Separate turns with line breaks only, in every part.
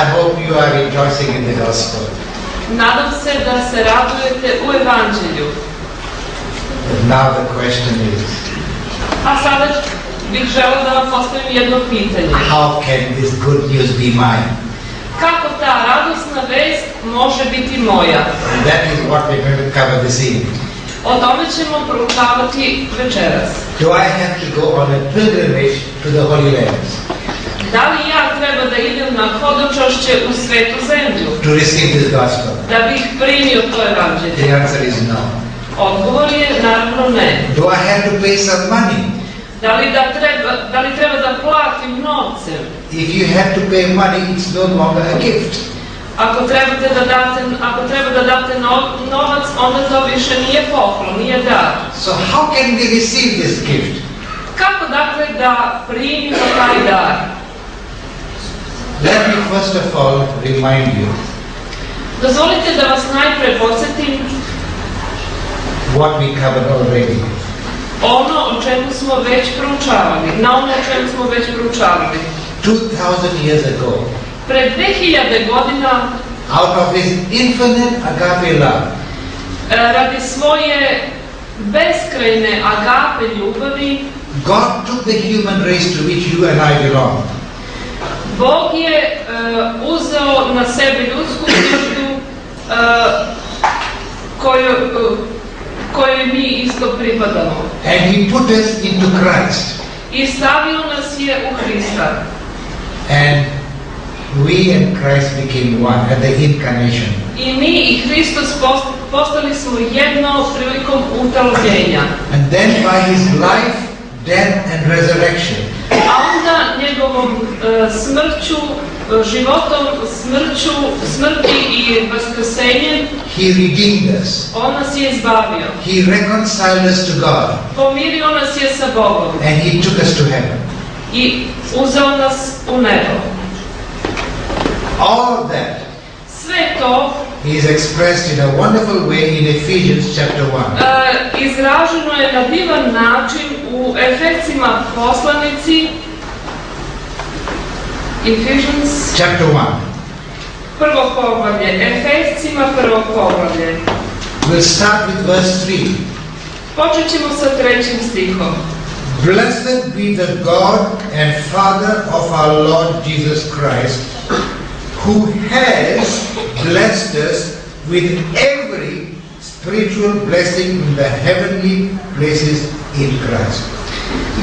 I hope you are rejoicing in the gospel.
Nadam se da se radujete u evanđelju.
But now the question is,
A sada bih želeo da vam postavim jedno pitanje.
how can this good news be mine?
Kako ta radosna vest može biti moja?
And that is what we're going to cover this evening.
O tome ćemo proučavati večeras.
Do I have to go on a pilgrimage to the Holy Lands
Da li ja treba da idem na hodočašće u svetu zemlju
to receive this gospel?
da bih primio to evanđelje?
The answer is no.
Odgovor je naravno ne.
Do I have to pay some money?
Da li treba da platim novcem?
If you have to pay money, it's no longer a gift.
Ako treba da date novac, onda to više nije poklon, nije dar.
So how can we receive this gift?
Kako dakle da primimo taj dar?
Let me first of all remind you
Dozvolite da vas najpre podsjetim
what we covered already.
ono o čemu smo već proučavali, na ono o čemu smo već proučavali.
2000 years ago,
Pred 2000 godina,
out of His infinite agape love,
radi svoje beskrajne agape ljubavi,
God took the human race to which you and I belong.
Bog je uzeo na sebe ljudsku vrstu kojoj mi isto pripadamo.
And He put us into Christ.
I stavio nas je u Hrista.
And we and Christ became one at the incarnation.
I mi i Hristos postali smo jedno prilikom utalobljenja.
And then by His life, death and resurrection,
A onda njegovom smrću, životom, smrti i vaskrsenjem,
He redeemed us.
on nas je izbavio.
He reconciled us to God.
Pomirio nas je sa Bogom
And He took us to heaven.
i uzeo nas u nebo.
All of that
Sve to
is expressed in a wonderful way in Ephesians chapter 1.
izraženo je na divan način u Efesima poslanici, Ephesians,
Chapter 1.
prvo poglavlje, Efesima prvo poglavlje.
We'll start with verse 3.
Počet ćemo sa 3. stihom.
Blessed be the God and Father of our Lord Jesus Christ, who has blessed us with every spiritual blessing in the heavenly places in Christ.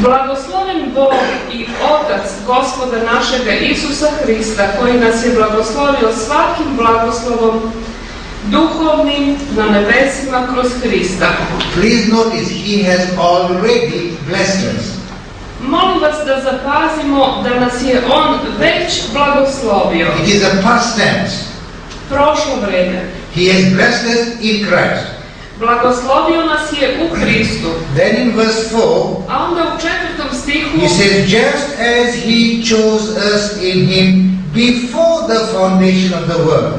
Blagosloven Bog i Otac Gospoda našega Isusa Hrista, koji nas je blagoslovio svakim blagoslovom duhovnim na nebesima kroz Hrista.
Please notice, He has already blessed us.
Molim vas da zapazimo da nas je On već blagoslovio.
It is a past tense.
Prošlo vreme.
He has blessed us in Christ.
Blagoslovio nas je u Hristu.
Then in verse 4,
A onda u 4. stihu
He says, just as He chose us in Him before the foundation of the world.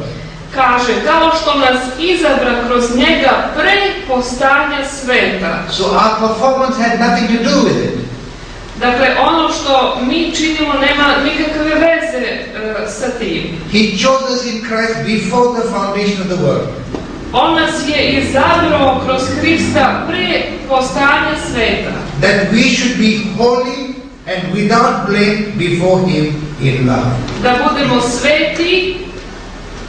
kaže, kao što nas izabra kroz njega pre postajanja sveta.
So our performance had nothing to do with it.
Dakle, ono što mi činimo nema nikakve veze sa tim.
He chose us in Christ before the foundation of the world.
On nas je izabrao kroz Hrista pre postajanja sveta.
That we should be holy and without blame before Him in love.
Da budemo sveti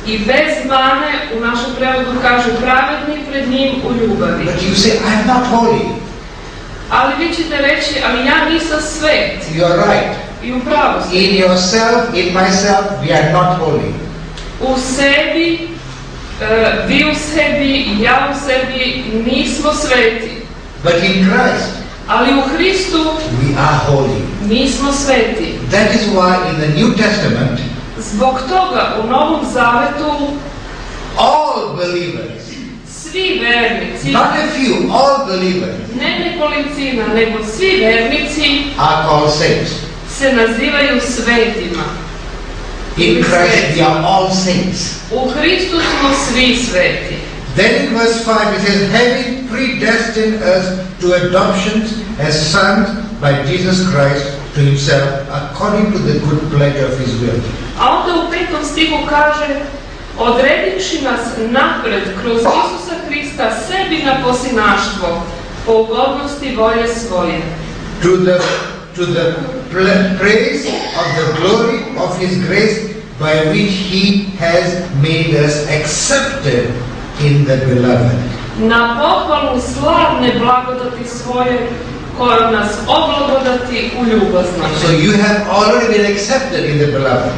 i bez mane, u našem prevodu kaže pravedni pred njim u ljubavi.
But you say, I am not holy.
Ali vi ćete reći, ali ja nisam svet.
You are right.
I u pravu ste.
In yourself, in myself, we are not holy.
U sebi, vi u sebi, ja u sebi nismo sveti.
But in Christ,
Ali u Hristu
we are holy.
mi smo sveti.
That is why in the New Testament,
Zbog toga u Novom Zavetu
all believers,
svi vernici,
not a few, all believers,
ne nekolicina, nego svi vernici
are called saints.
se nazivaju svetima.
In Christ we are all saints.
U Hristu smo svi sveti.
Then in verse 5 it says, having predestined us to adoption as sons by Jesus Christ to Himself, according to the good pleasure of His will.
A onda u 5. stihu kaže: odredivši nas napred kroz Isusa Hrista sebi na posinaštvo, po ugodnosti volje svoje.
To the praise of the glory of His grace by which He has made us accepted in the Beloved.
Na pohvalu slavne blagodati svoje, kojom nas oblagodati u ljubaznom.
So you have already been accepted in the Beloved.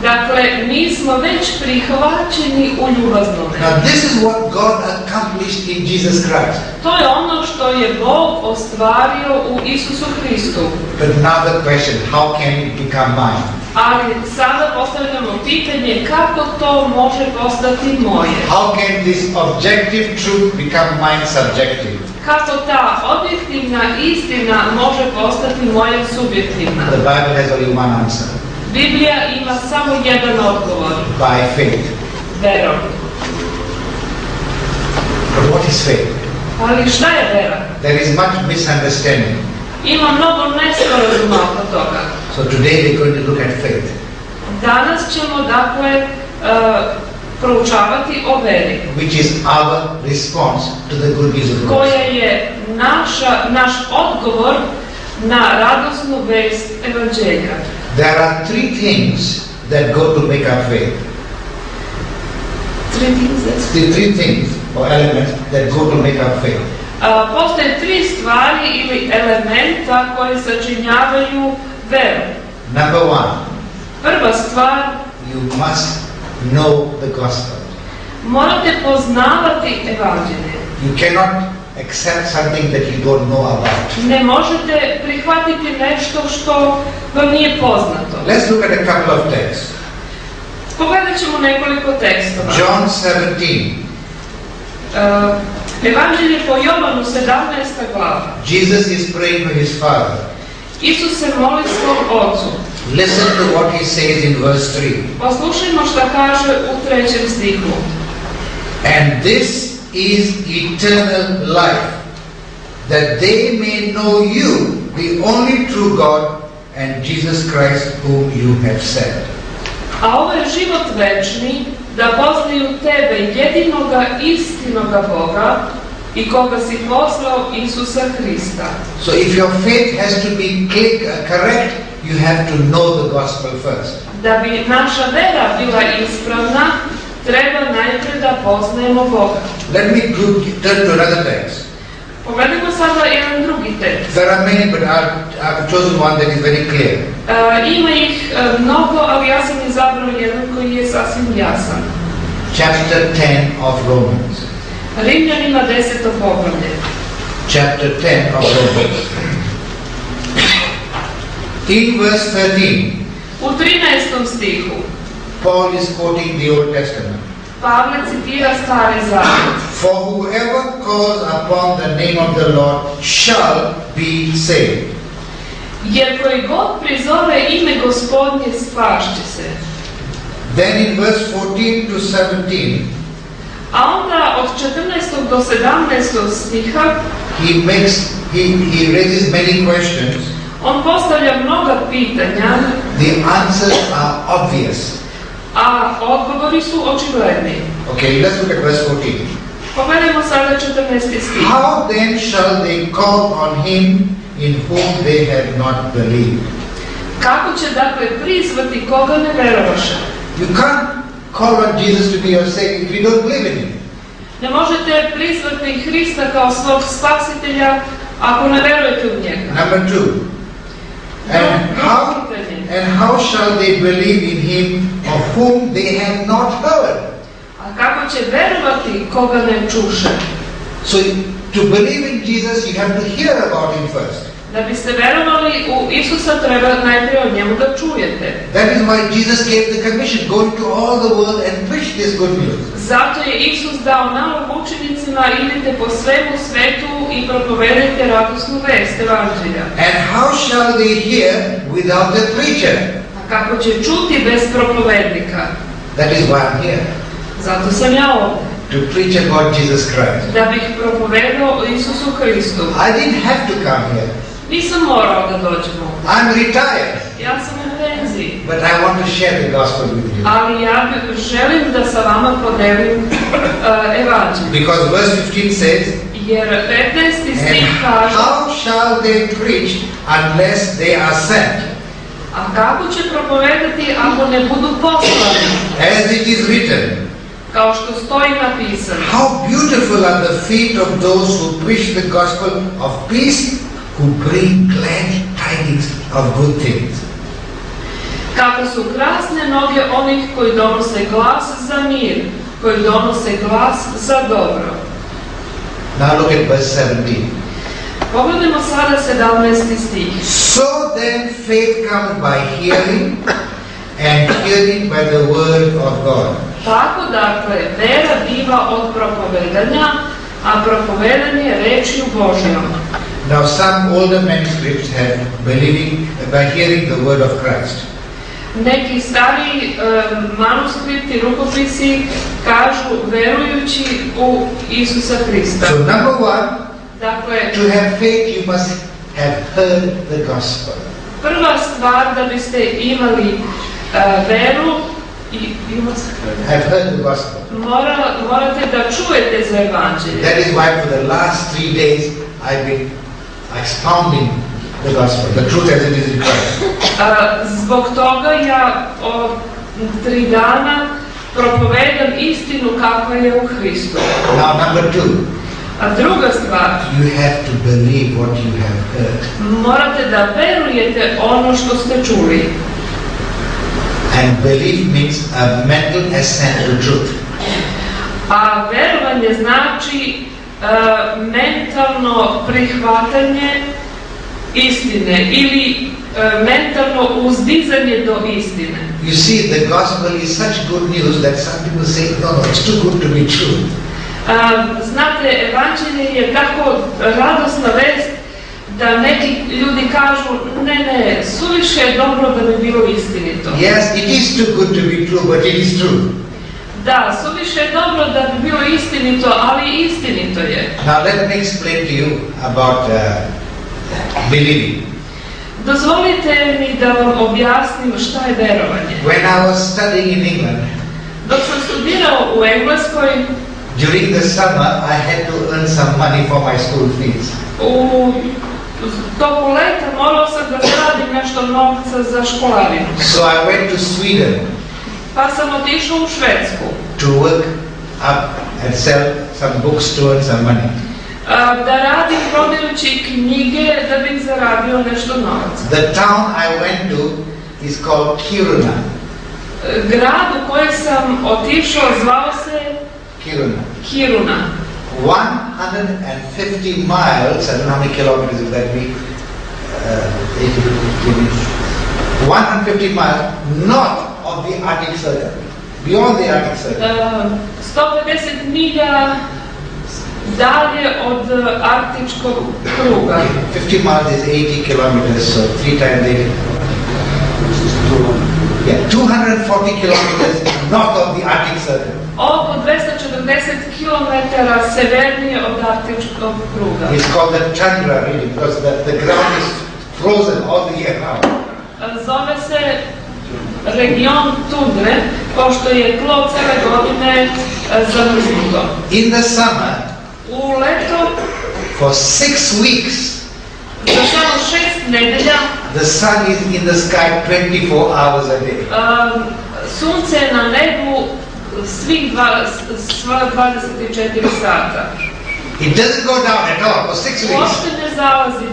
Dakle, mi smo već prihvaćeni u ljubaznome.
Now this is what God accomplished in Jesus Christ.
To je ono što je Bog ostvario u Isusu Hristu.
But now the question, how can it become mine?
Ali sada postavljamo pitanje kako to može postati moje.
How can this objective truth become mine subjective?
Kako ta objektivna istina može postati moja subjektivna?
The Bible has only one answer.
Biblija ima samo jedan odgovor.
By faith.
Verom.
But what is faith?
Ali šta je vera?
There is much misunderstanding.
Ima mnogo nesporazuma oko toga.
So today we're going to look at faith.
Danas ćemo dakle proučavati o veri.
Which is our response to the good news of the
koja je naš odgovor na radosnu vest evanđelja.
There are three things that go to make our faith. Three things or elements that go to make our faith.
Postoje tri stvari ili elementa koji sačinjavaju veru.
Number one.
Prva stvar.
You must know the gospel.
Morate poznavati evanđelje.
You cannot accept something that you don't know about.
Ne možete prihvatiti nešto što vam nije poznato.
Let's look at a couple of texts.
Pogledat ćemo nekoliko tekstova.
John 17.
Evanđelje po Jovanu 17. glava.
Jesus is praying for his Father.
Isus se moli svom Ocu.
Listen to what he says in verse 3.
Poslušajmo šta kaže u 3. stihu.
And this is eternal life, that they may know you, the only true God, and Jesus Christ whom you have sent.
A ovo je život večni, da poznaju tebe, jedinoga istinoga Boga, i koga si poslao, Isusa Hrista.
So if your faith has to be correct, you have to know the gospel first.
Da bi naša vera bila ispravna, treba najprije da poznajemo Boga.
Let me turn to another text.
Pogledajmo sada jedan drugi tekst.
There are many, but I've chosen one that is very clear.
Ima ih mnogo, ali ja sam izabrao jedan koji je sasvim jasan.
Chapter 10 of Romans.
Rimljanima 10. poglavlje.
Chapter 10 of Romans. In verse 13.
U 13. stihu.
Paul is quoting the Old Testament.
Pavle citira Stari Zavet.
For whoever calls upon the name of the Lord shall be saved.
Jer koji god prizove ime Gospodnje, spašće se.
Then in verse 14 to 17.
A onda od 14. do 17. stiha
he raises many questions.
On postavlja mnoga pitanja.
The answers are obvious.
A odgovori su očigledni.
Okay, let's look at verse 14.
Pogledajmo sada 14. stih.
How then shall they call on him in whom they have not believed?
Kako će dakle prizvati koga ne verovaše?
You can't call on Jesus to be your Savior if you don't believe in him.
Ne možete prizvati Hrista kao svog spasitelja ako ne verujete u njega.
Number 2. And how shall they believe in him of whom they have not heard?
A kako će verovati koga ne čuše?
So to believe in Jesus you have to hear about him first.
Da biste verovali u Isusa treba najprije o njemu da čujete.
That is why Jesus gave the commission, go into all the world and preach this good news.
Zato je Isus dao nalog učenicima, idite po svemu svetu i propovedajte radosnu vest evanđelja.
And how shall they hear without the preacher?
A kako će čuti bez propovednika?
That is why I'm here.
Zato sam ja ovdje.
To preach about Jesus Christ.
Da bih propovedao o Isusu Hristu.
I didn't have to come here.
Nisam morao da dođem ovdje.
I'm retired.
Ja sam u penziji. dimenziji.
But I want to share the gospel with you.
Ali ja želim da sa vama podelim evanđelje.
Because verse 15 says,
Jer 15.
and
stih kaže,
how shall they preach unless they are sent?
a kako će propovedati ako ne budu poslani?
As it is written,
Kao što stoji napisano.
how beautiful are the feet of those who preach the gospel of peace, who bring glad tidings of good things.
Kako su krasne noge onih koji donose glas za mir, koji donose glas za dobro.
Now look at verse 17.
Pogledajmo sada 17. stih.
So then faith comes by hearing, and hearing by the word of God.
Tako dakle, vera biva od propovedanja, a propovedanje rečju Božjom.
Now some older manuscripts have believing by hearing the word of Christ.
Neki stariji manuskripti, rukopisi kažu verujući u Isusa Hrista.
So number one,
Dakle,
to have faith you must have heard the gospel.
prva stvar da biste imali veru
Have heard the gospel.
morate da čujete za evanđelje.
That is why for the last 3 days I've been expounding the gospel, the truth as it is in Christ.
Zbog toga ja 3 dana propovedam istinu kakva je u Hristu.
Now number 2,
A druga stvar,
you have to believe what you have heard.
morate da verujete ono što ste čuli.
And belief means a mental assent to truth.
A verovanje znači mentalno prihvatanje istine ili mentalno uzdizanje do istine.
You see, the gospel is such good news that some people say, no, it's too good to be true.
Znate, evanđelje je tako radosna vest da neki ljudi kažu ne, suviše je dobro da bi bilo istinito.
Yes, it is too good to be true, but it is true.
Da, suviše je dobro da bi bilo istinito, ali istinito je.
Now let me explain to you about believing.
Dozvolite mi da vam objasnim šta je verovanje.
When I was studying in England,
Dok sam studirao u Engleskoj,
during the summer I had to earn some money for my school fees.
u toku leta morao sam da zaradim nešto novca za školarinu.
So I went to Sweden
Pa sam otišao u Švedsku.
to work up and sell some books to earn some money.
Da radim prodajući knjige da bih zaradio nešto novaca.
The town I went to is called Kiruna.
Grad u koji sam otišao zvao se Kiruna.
150 miles, I don't know how many kilometers would that be, 150 miles north of the Arctic Circle, beyond the Arctic Circle.
150 milja dalje od arktičkog kruga.
50 miles is 80 kilometers, so 3 times 80. Yeah, 240 kilometers north of the Arctic Circle.
Oko 240 km severnije od arktičkog kruga.
It's called the tundra, really, because the ground is frozen all the year round.
Zove se region tundre, pošto je tlo cele godine zamrznuto.
In the summer,
U leto,
for 6 weeks,
za samo 6 nedelja,
the sun is in the sky 24 hours a day.
sunce je na nebu sva 24 sata.
It doesn't go down at all for 6 weeks.
Uopšte ne zalazi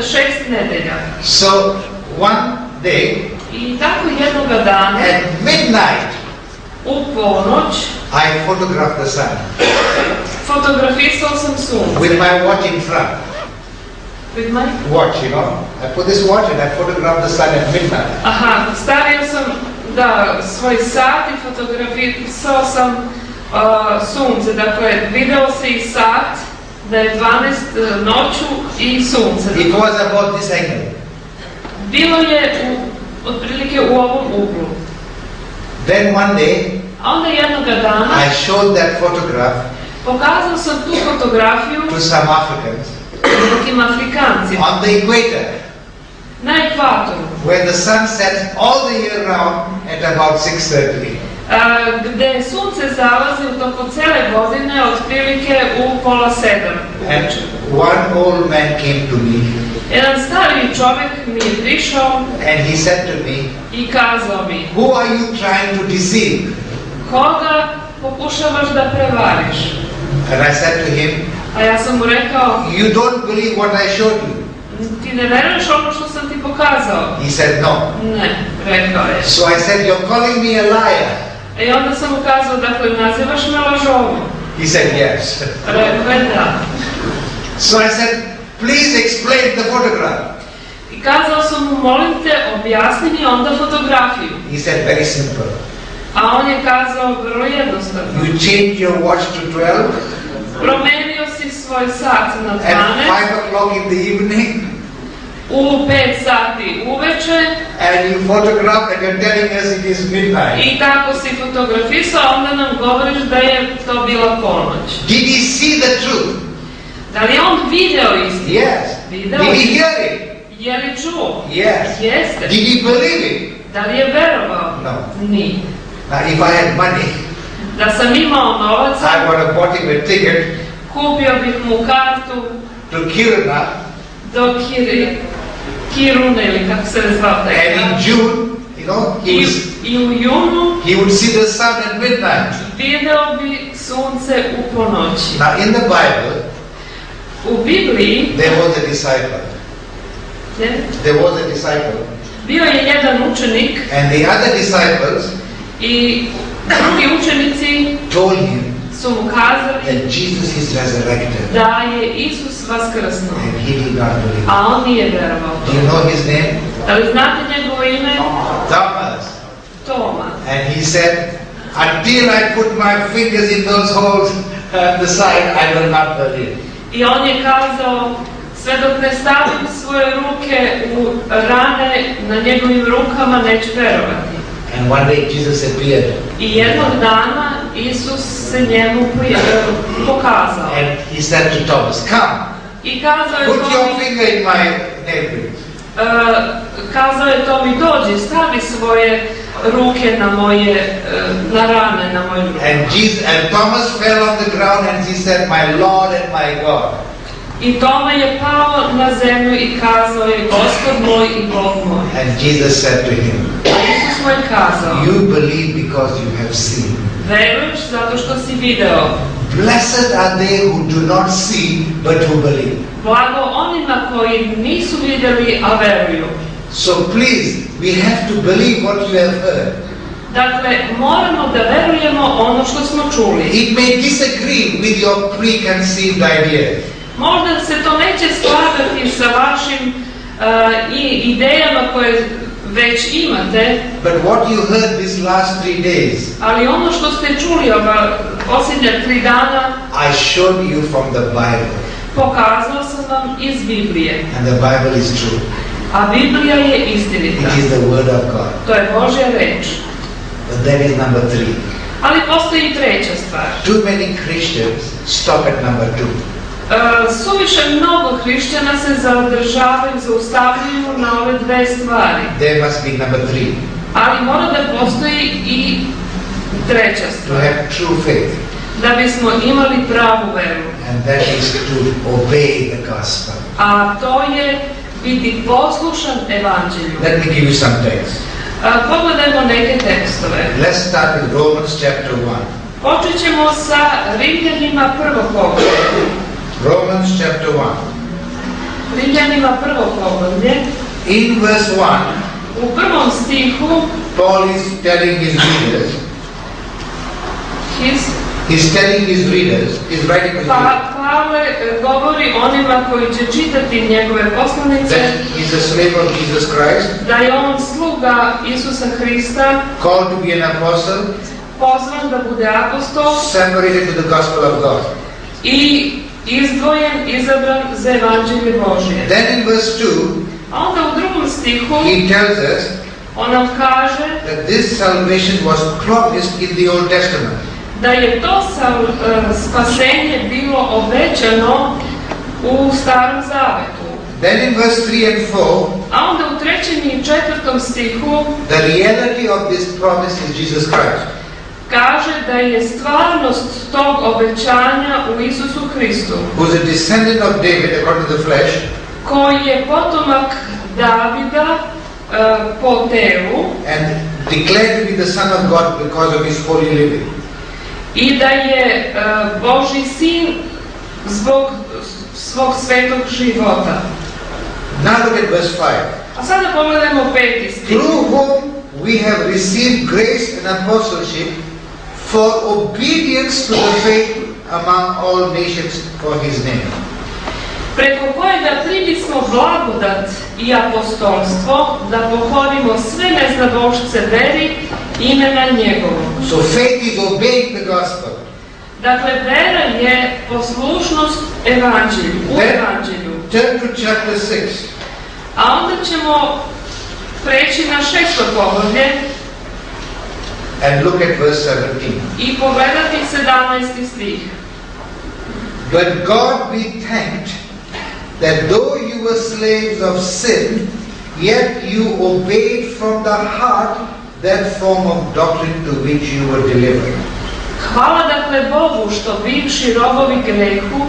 6 nedelja.
So one day,
I tako jednoga dana,
at midnight,
u ponoć,
I photographed the sun
fotografisao sam sunce.
with my watch in front.
With my...
Watch, you know. I put this watch and I photographed the sun at midnight.
Aha, stavio sam svoj sat i fotografisao sam sunce. Dakle, video se i sat da je 12 noću i sunce.
It was about this angle.
Bilo je otprilike u ovom uglu.
Then one day,
A onda jednoga dana
I showed that photograph
pokazao sam tu fotografiju
to some Africans
nekim Afrikancima
on the equator.
na ekvatoru,
where the sun sets all the year round at about 6:30.
gde sunce zalazi u toku cele godine otprilike u 6:30.
And one old man came to me
Jedan stariji čovjek mi je prišao
and he said to me,
i kazao mi:
"Who are you trying to deceive?"
koga pokušavaš da prevariš?
And I said to him,
A ja sam mu rekao:
"You don't believe what I showed you."
ti ne veruješ ono što sam ti pokazao?
He said, "No."
Ne, rekao je.
So I said, "You're calling me a liar."
I onda sam mu kazao: dakle, nazivaš me lažovom?
He said, "Yes."
Rekao je da.
So I said, "Please explain the photograph."
I kazao sam mu: molim te, objasni mi onda fotografiju.
He said, "Very simple.
A on je kazao vrlo jednostavno.
You change your watch to 12
Promenio si svoj sat na
at
12
5 o'clock in the evening
u 5 sati uveče
and you photograph and you're telling us it is midnight."
i tako si fotografisao, onda nam govoriš da je to bila ponoć.
Did he see the truth?
Da li je on video istinu?
Yes.
Video
Did he
istinu?
hear it?
Je li čuo?
Yes.
Jeste.
Did he believe it?
Da li je verovao?
No.
Nije.
Now if I had money,
Da sam imao novaca,
I would have bought him a ticket
kupio bih mu kartu
to Kiruna,
do Kirune ili kako se zvao taj
and in
grad.
June,
I u junu
he would see the sun at midnight.
video bi sunce u ponoći.
Now in the Bible,
U Bibliji
there was a disciple.
bio je jedan učenik
And the other disciples
i drugi učenici
told him
su mu kazali
that Jesus is resurrected.
da je Isus vaskrsnuo,
And he did not believe.
a on nije verovao.
Do you know his name?
Da li znate njegovo ime?
Thomas.
Toma.
And he said, "Until I put my fingers in those holes at the side, I will not believe."
I on je kazao: sve dok ne stavim svoje ruke u rane na njegovim rukama, neću verovati.
And one day Jesus appeared.
I jednog dana Isus se njemu pokazao.
And he said to Thomas, "Come,
I kazao je
put your
Tomi,
finger in my nail."
kazao je Tomi: dođi, stavi svoje ruke na rane na moje ruke.
And Thomas fell on the ground and he said, "My Lord and my God."
I Toma je pao na zemlju i kazao je: Gospod moj i Bog moj.
And Jesus said to him,
A Isus mu je kazao:
"You believe because you have seen.
veruješ zato što si video.
Blessed are they who do not see but who believe."
Blago onima koji nisu vidjeli, a veruju.
So please, we have to believe what you have heard.
Dakle, moramo da verujemo ono što smo čuli.
It may disagree with your preconceived ideas.
Možda se to neće slagati sa vašim idejama koje već imate,
But what you heard these last 3 days,
ali ono što ste čuli ova posljednja 3 dana,
I showed you from the Bible.
pokazao sam vam iz Biblije.
And the Bible is true.
A Biblija je istinita.
It is the Word of God.
To je Božja reč.
But that is number 3.
Ali postoji i treća stvar.
Too many Christians stop at number 2.
Suviše mnogo hrišćana se zaustavljaju na ove dve stvari.
There must be number 3.
Ali mora da postoji i treća
To
stvar.
have true faith.
Da bismo imali pravu veru.
And that is to obey the gospel.
A to je biti poslušan evanđelju.
Let me give you some text.
Pogledajmo neke tekstove.
Let's start with Romans chapter 1.
Počet ćemo sa Rimljanima 1. poglavlje.
Romans chapter 1.
Rimljanima 1. poglavlje.
In verse 1,
U 1. stihu
Paul is telling his readers, he's writing to his readers,
Pavle govori onima koji će čitati njegove poslanice
that he's a slave of Jesus Christ,
da je on sluga Isusa Hrista,
called to be an apostle,
pozvan da bude apostol
separated to the gospel of God.
i izdvojen, izabran za evanđelje Božje.
Then in verse 2,
A onda u 2. stihu
he tells us
on nam kaže
that this salvation was promised in the Old Testament.
da je to spasenje bilo obećano u Starom Zavetu.
Then in verse 3 and 4,
A onda u 3. i 4. stihu
the reality of this promise is Jesus Christ.
kaže da je stvarnost tog obećanja u Isusu Hristu,
who is a descendant of David according to the flesh,
koji je potomak Davida po telu
and declared to be the Son of God because of his holy living.
I da je Božji sin zbog svog svetog života.
Now look at verse 5.
A sada pogledajmo 5. stih.
Through whom we have received grace and apostleship for obedience to the faith among all nations for his name.
Preko kojega primili blagodat i apostolstvo da pokorimo sve neznabošce veri imena njegovom.
So faith is obeying the gospel.
Dakle, vera je poslušnost evanđelju, u evanđelju.
Turn to chapter 6.
A onda ćemo preći na 6. poglavlje
And look at verse 17.
i pogledati 17. stih.
But God be thanked that though you were slaves of sin, yet you obeyed from the heart that form of doctrine to which you were delivered.
Hvala dakle Bogu što bivši robovi grehu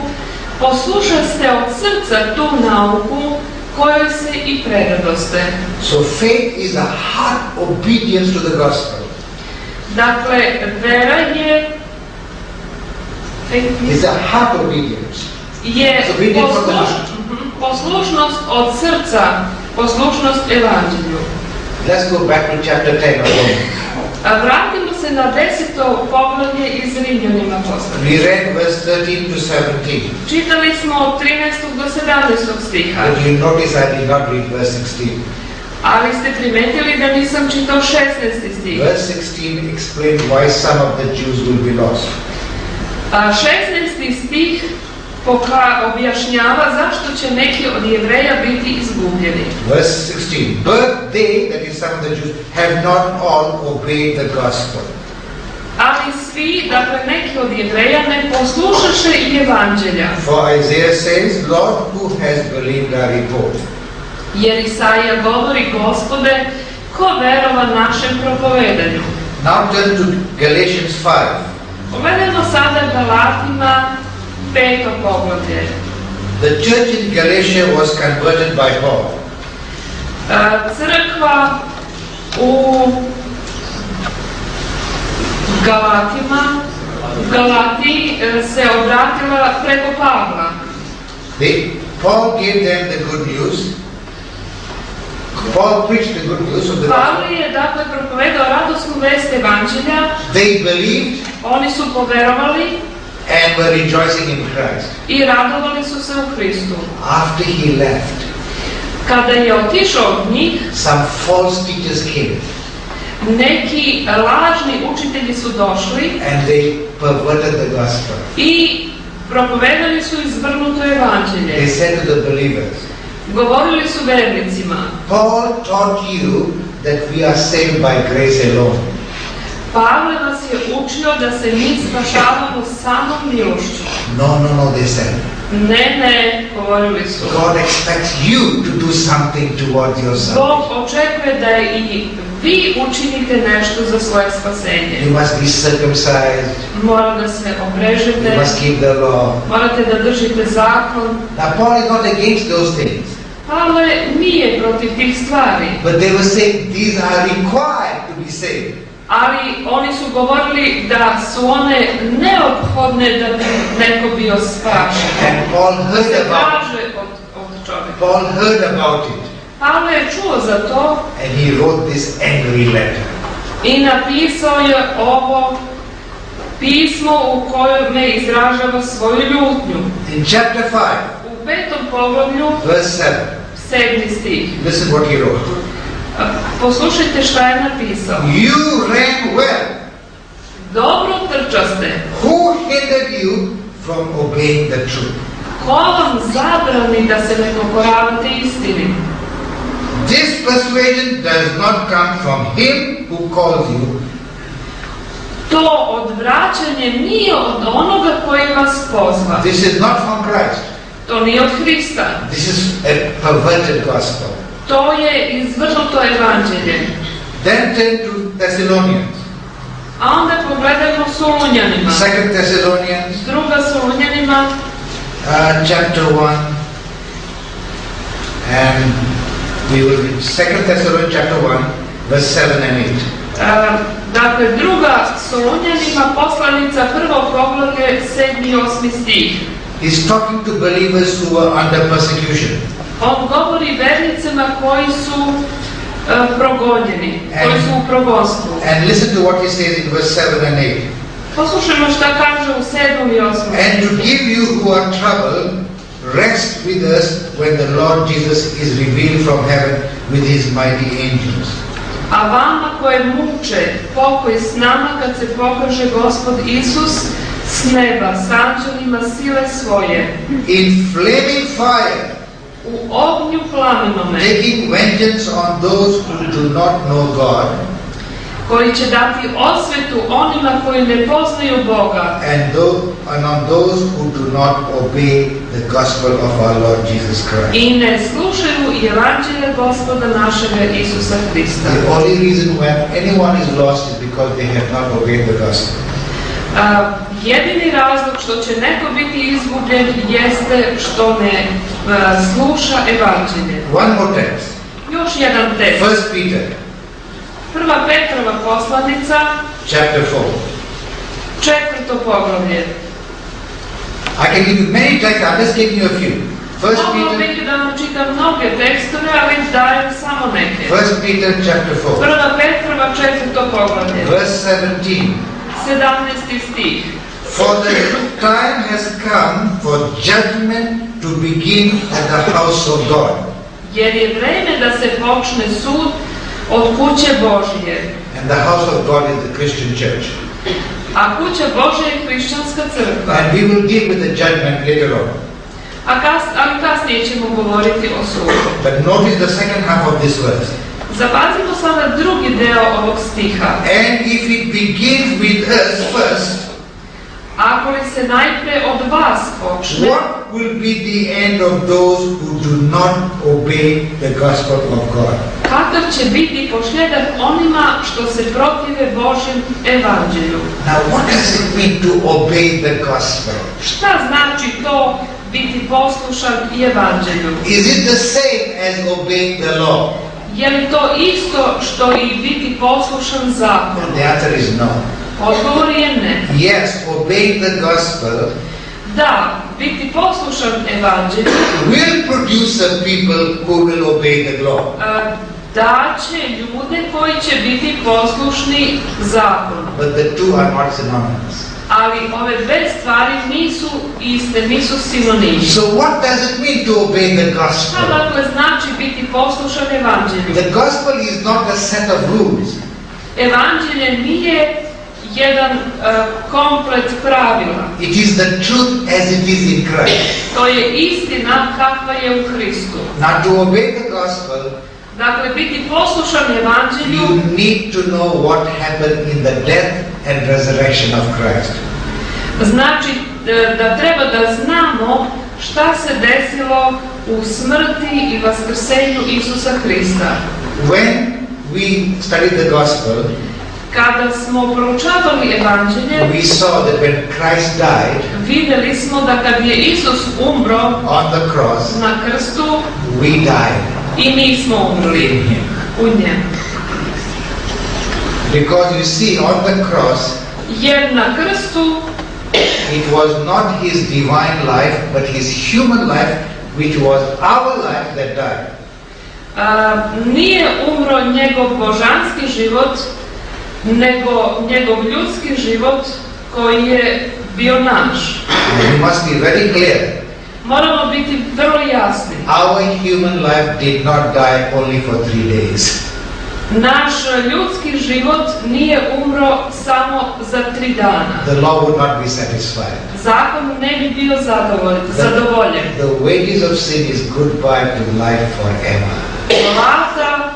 poslušaste od srca tu nauku kojoj se i predadoste.
So faith is a heart obedience to the gospel.
Dakle, vera je
It's a heart obedience.
Je poslušnost od srca, poslušnost evanđelju.
Let's go back to chapter 10 of Romans.
Vratimo se na 10. poglavlje iz Rimljanima poslani.
We read verse 13 to 17.
Čitali smo od 13. do 17. stiha.
But you notice I did not read verse 16.
Ali ste primetili da nisam čitao 16. stih.
Verse 16 explains why some of the Jews will be lost.
16. stih objašnjava zašto će neki od Jevreja biti izgubljeni.
Verse 16. But they, that is some of the Jews, have not all obeyed the gospel.
Ali svi, dakle neki od Jevreja, ne poslušaše i evanđelja.
For Isaiah says, Lord, who has believed our report?
Jer Isaija govori, Gospode, ko verova našem propovedanju?
Now turn to Galatians 5.
Pogledajmo sada Galatima 5. poglavlje.
The church in Galatia was converted by Paul.
Crkva u Galatiji se obratila preko Pavla.
Paul gave them the good news. Paul preached the good news of the gospel.
Pavle je dakle propovedao radosnu vest evanđelja.
They believed.
Oni su poverovali.
And were rejoicing in Christ.
I radovali su se u Hristu.
After he left,
kada je otišao od njih,
some false teachers came.
Neki lažni učitelji su došli.
And they perverted the gospel.
I propovedali su izvrnuto evanđelje.
They said to the believers,
govorili su vernicima,
Paul taught you that we are saved by grace alone.
Pavle nas je učio da se mi spašavamo samom milošću.
No, they said.
Ne, govorili su.
God expects you to do something towards your salvation.
Bog očekuje da i vi učinite nešto za svoje spasenje.
You must be circumcised.
Mora da se obrežete.
You must keep the law.
Morate da držite zakon.
Now Paul is not against those things.
Pavle nije protiv tih stvari.
But they were saying these are required to be saved.
Ali oni su govorili da su one neophodne da bi neko bio spašen.
And Paul heard about it. Paul heard about it.
Pavle je čuo za to.
And he wrote this angry letter.
I napisao je ovo pismo u kojome izražava svoju ljutnju.
In chapter 5.
U 5. poglavlju.
Verse 7.
7. stih.
Listen what he wrote.
Poslušajte šta je napisao.
You ran well.
Dobro trčaste.
Who hindered you from obeying the truth?
Ko vam zabrani da se ne pokoravate istini?
This persuasion does not come from him who calls you.
To odvraćanje nije od onoga koji vas pozva.
This is not from Christ.
To nije od Hrista.
This is a perverted gospel.
To je izvrnuto evanđelje.
Then turn to Thessalonians.
A onda pogledajmo Solunjanima.
2 Thessalonians,
Druga Solunjanima,
chapter 1. And we will read 2 Thessalonians chapter 1, verse 7 and 8.
Dakle, druga Solunjanima, poslanica, prvo poglavlje, 7. i 8. stih.
He's talking to believers who are under persecution.
On govori vernicima koji su progonjeni, koji su u progonstvu.
And listen to what he says in verse 7 and 8.
Poslušajmo šta kaže u 7. i 8.
And to give you who are troubled, rest with us when the Lord Jesus is revealed from heaven with his mighty angels.
A vama koje muče, pokoj s nama kad se pokaže Gospod Isus s neba, s anđelima sile svoje.
In flaming fire,
U ognju plamenome,
taking vengeance on those who do not know God,
koji će dati osvetu onima koji ne poznaju Boga
and on those who do not obey the gospel of our Lord Jesus Christ.
i ne slušaju evanđelje Gospoda našega Isusa Hrista.
The only reason when anyone is lost is because they have not obeyed the gospel.
Jedini razlog što će neko biti izgubljen jeste što ne sluša evanđelje.
One more text.
Još jedan tekst.
1 Peter,
Prva Petrova poslanica,
chapter 4.
4. poglavlje.
I can give you many texts, I'm just giving you a few. 1
Moglo
Peter,
biti da vam čitam mnoge tekstove, ali dajem samo neke.
1 Peter chapter 4,
Prva Petrova, 4. poglavlje.
verse 17.
17. stih.
For the time has come for judgment to begin at the house of God.
Jer je vreme da se počne sud od kuće Božje.
And the house of God is the Christian church.
A kuća Božja je hrišćanska crkva.
And we will deal with the judgment later on.
Ali kasnije ćemo govoriti o sudu.
But notice the second half of this verse.
Zapazimo sada drugi deo ovog stiha.
And if it begins with us first,
Ako li se najpre od vas počne,
what will be the end of those who do not obey the gospel of God?
kakav će biti posljedak onima što se protive Božjem evanđelju?
Now what does it mean to obey the gospel?
Šta znači to biti poslušan i evanđelju?
Is it the same as obeying the law?
Je li to isto što i biti poslušan zakonu?
And the answer is no.
Odgovor je ne.
Yes, obeying the gospel
Da, biti poslušan evanđelju
will produce a people who will obey the law.
da će ljude koji će biti poslušni zakonu.
But the two are not synonymous.
Ali ove dve stvari nisu iste, nisu sinonimi.
So what does it mean to obey the
Šta
gospel?
dakle znači biti poslušan evanđelju?
The gospel is not a set of rules.
Evanđelje nije jedan komplet pravila.
It is the truth as it is in Christ.
To je istina kakva je u Hristu.
Now to obey the gospel,
Dakle, biti poslušan evanđelju,
you need to know what happened in the death and resurrection of Christ.
znači da treba da znamo šta se desilo u smrti i vaskrsenju Isusa Hrista.
When we studied the gospel,
Kada smo proučavali evanđelje,
we saw that when Christ died
vidjeli smo da kad je Isus umro
on the cross,
na krstu,
we died
i mi smo umrli
in Him.
u njemu.
Because you see, on the cross,
Jer na krstu
it was not His divine life, but His human life, which was our life, that died.
Nije umro njegov božanski život, nego njegov ljudski život koji je bio naš.
And we must be very clear.
Moramo biti vrlo jasni.
Our human life did not die only for 3 days.
Naš ljudski život nije umro samo za 3 dana.
The law would not be satisfied.
Zakon ne bi bio zadovoljen.
The wages of sin is goodbye to life forever.
Plata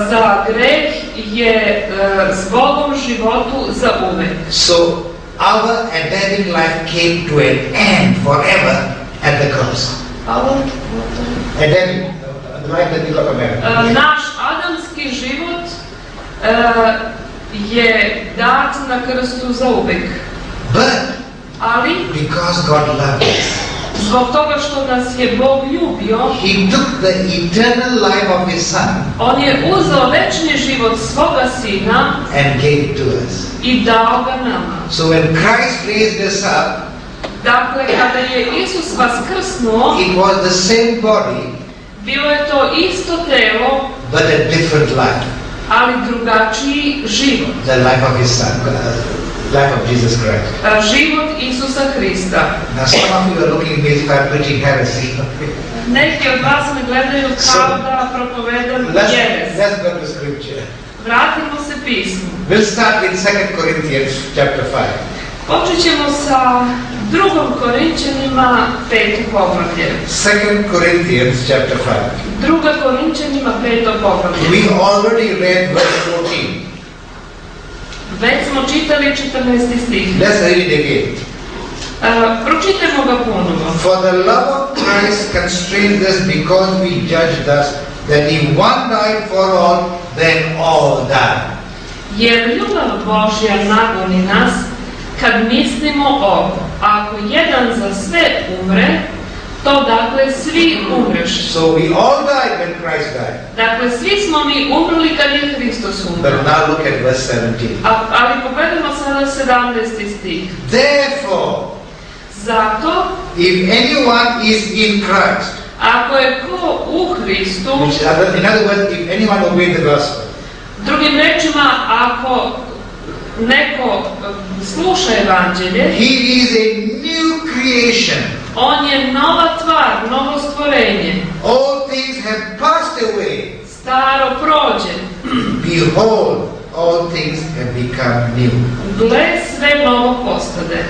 za greh je s Bogom životu za uvek.
So our Adamic life came to an end forever at the cross. Adamic, life that we got from Adam.
Naš adamski život je dat na krstu zauvek. Ali,
because God loved us,
zbog toga što nas je Bog ljubio,
He took the eternal life of His Son
On je uzeo večni život svoga Sina
and gave it to us.
I dao ga nama.
So when Christ raised us up,
dakle, kada je Isus vaskrsnuo,
it was the same body,
bilo je to isto telo,
but a different life.
Ali drugačiji život.
The life of His Son, life of Jesus Christ.
Život Isusa Hrista.
Now some of you are looking at me as if I'm preaching heresy.
Neki od vas me gledaju kao da propovedam jeres.
Let's go to Scripture.
Vratimo se pismu.
We'll start with 2 Corinthians chapter 5.
Počet ćemo sa 2. Korinčanima 5. poglavlje.
2 Corinthians chapter 5.
2. Korinčanima 5. poglavlje.
We already read verse 14.
Već smo čitali 14. stih.
Let's read it again.
Pročitajmo ga ponovo.
For the love of Christ constrains us because we judge thus, that if one died for all, then all died.
Jer ljubav Božja nagoni nas kad mislimo ovo. Ako jedan za sve umre, to dakle svi umreš.
So we all died when Christ died.
Dakle, svi smo mi umrli kad je Hristos umro.
But now look at verse 17.
Ali pogledamo sada 17. stih.
Therefore,
zato,
if anyone is in Christ,
ako je ko u Hristu,
in other words, if anyone obeys the gospel,
drugim rečima, ako neko sluša evanđelje,
he is a new creation.
On je nova tvar, novo stvorenje.
All things have passed away.
Staro prođe.
Behold, all things have become new.
Gle, sve novo postade.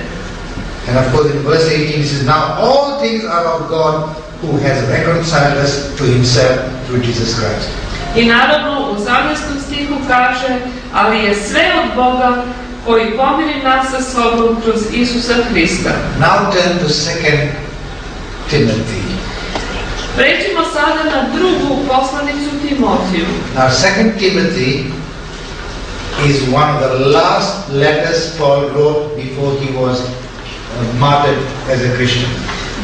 And of course in verse 18 it says, now all things are of God who has reconciled us to Himself through Jesus Christ.
I naravno u 18. stihu kaže, ali je sve od Boga koji pomiri nas sa sobom kroz Isusa Hrista.
Now turn to 2 Timothy.
Pređimo sada na 2. poslanicu Timotiju.
Now 2 Timothy is one of the last letters Paul wrote before he was martyred as a Christian.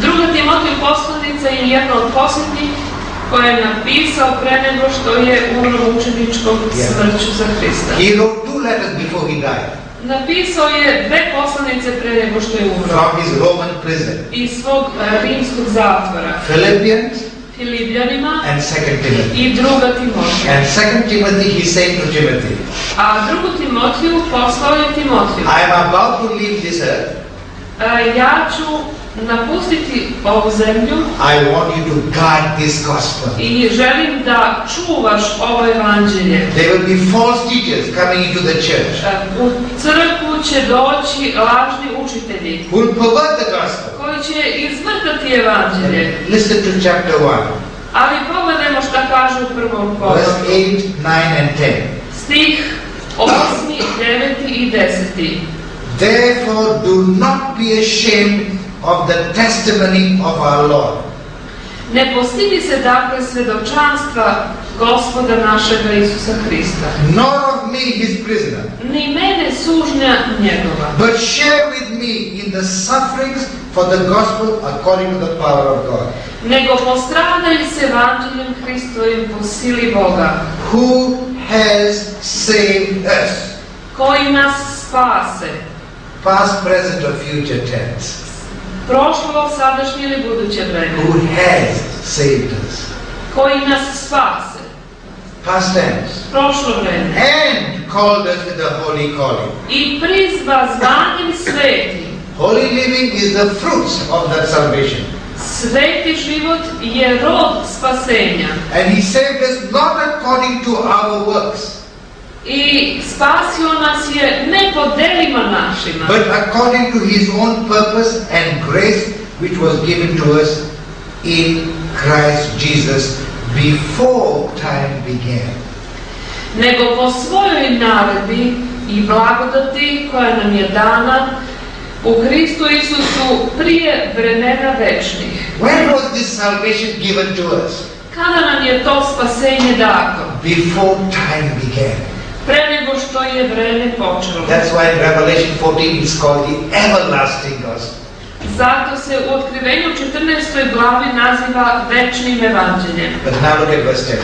2. Timotiju poslanica je jedna od posljednjih koje je napisao pre nego što je umro mučeničkom smrću za Hrista.
He wrote 2 letters before he died.
Napisao je 2 poslanice pre nego što je umro.
From his Roman prison.
Iz svog rimskog zatvora.
Philippians,
Filipljanima
and 2 Timothy.
I 2. Timotiju.
And 2 Timothy he said to Timothy,
a 2. Timotiju poslao je Timotiju.
I am about to leave this earth.
Ja ću napustiti ovu zemlju.
I want you to guard this gospel.
I želim da čuvaš ovo evanđelje.
There will be false teachers coming into the church.
U crkvu će doći lažni učitelji.
Who will pervert the gospel.
Koji će izvrtati evanđelje.
Listen to chapter 1.
Ali pogledajmo šta kaže u 1. poglavlju.
Verse 8, 9 and 10.
Stih 8, 9 I 10.
Therefore do not be ashamed of the testimony of our Lord.
Ne postidi se dakle svedočanstva Gospoda našega Isusa Hrista.
Nor of me his prisoner.
Ni mene sužnja njegova.
But share with me in the sufferings for the gospel according to the power of God.
Nego postradaj s evanđeljem Hristovim po sili Boga.
Who has saved us.
Koji nas spase.
Past, present or future tense.
Prošlo, sadašnje ili buduće vreme.
Who has saved us.
Koji nas spase.
Past tense.
Prošlo vreme.
And called us with the holy calling.
I prizva zvanjem svetim.
Holy living is the fruits of that salvation.
Sveti život je rod spasenja.
And he saved us not according to our works.
I spasio nas je ne po delima našima,
but according to his own purpose and grace which was given to us in Christ Jesus before time began.
Nego po svojoj naredbi I blagodati koja nam je dana u Hristu Isusu prije vremena večnih.
When was this salvation given to us?
Kada nam je to spasenje dato?
Before time began.
Pre nego što je vreme počelo.
That's why in Revelation 14 it's called the everlasting gospel.
Zato se u Otkrivenju 14. glavi naziva večnim evanđeljem.
But now look at verse 10.